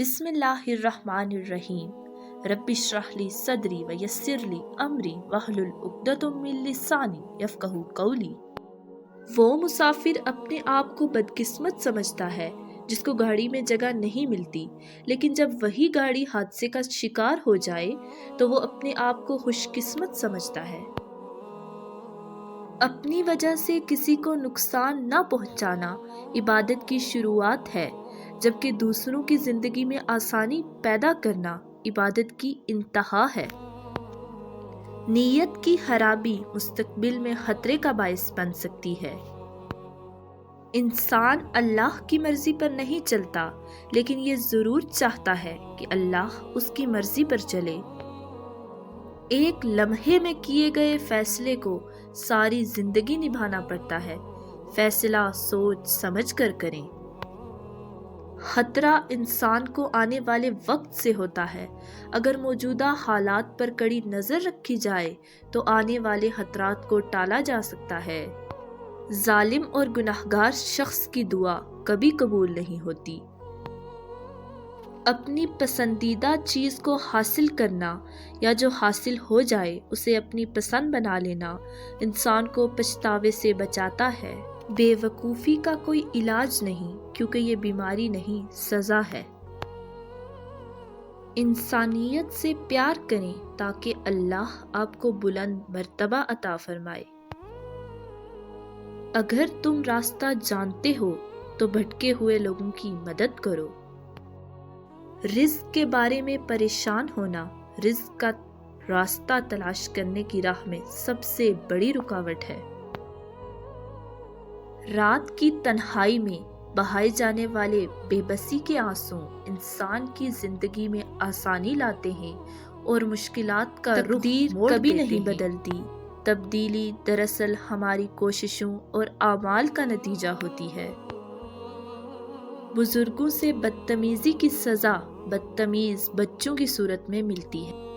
بسم اللہ الرحمن الرحیم رب اشرح لی صدری ویسر لی امری واحلل عقدۃ من لسانی یفقہوا قولی۔ وہ مسافر اپنے آپ کو بدقسمت سمجھتا ہے جس کو گاڑی میں جگہ نہیں ملتی، لیکن جب وہی گاڑی حادثے کا شکار ہو جائے تو وہ اپنے آپ کو خوش قسمت سمجھتا ہے۔ اپنی وجہ سے کسی کو نقصان نہ پہنچانا عبادت کی شروعات ہے، جبکہ دوسروں کی زندگی میں آسانی پیدا کرنا عبادت کی انتہا ہے۔ نیت کی خرابی مستقبل میں خطرے کا باعث بن سکتی ہے۔ انسان اللہ کی مرضی پر نہیں چلتا، لیکن یہ ضرور چاہتا ہے کہ اللہ اس کی مرضی پر چلے۔ ایک لمحے میں کیے گئے فیصلے کو ساری زندگی نبھانا پڑتا ہے، فیصلہ سوچ سمجھ کر کریں۔ خطرہ انسان کو آنے والے وقت سے ہوتا ہے۔ اگر موجودہ حالات پر کڑی نظر رکھی جائے تو آنے والے خطرات کو ٹالا جا سکتا ہے۔ ظالم اور گنہگار شخص کی دعا کبھی قبول نہیں ہوتی۔ اپنی پسندیدہ چیز کو حاصل کرنا یا جو حاصل ہو جائے اسے اپنی پسند بنا لینا انسان کو پچھتاوے سے بچاتا ہے۔ بے وقوفی کا کوئی علاج نہیں، کیونکہ یہ بیماری نہیں، سزا ہے۔ انسانیت سے پیار کریں تاکہ اللہ آپ کو بلند مرتبہ عطا فرمائے۔ اگر تم راستہ جانتے ہو تو بھٹکے ہوئے لوگوں کی مدد کرو۔ رزق کے بارے میں پریشان ہونا رزق کا راستہ تلاش کرنے کی راہ میں سب سے بڑی رکاوٹ ہے۔ رات کی تنہائی میں بہائے جانے والے بے بسی کے آنسو انسان کی زندگی میں آسانی لاتے ہیں اور مشکلات کا رخ کبھی نہیں بدلتی۔ تبدیلی دراصل ہماری کوششوں اور اعمال کا نتیجہ ہوتی ہے۔ بزرگوں سے بدتمیزی کی سزا بدتمیز بچوں کی صورت میں ملتی ہے۔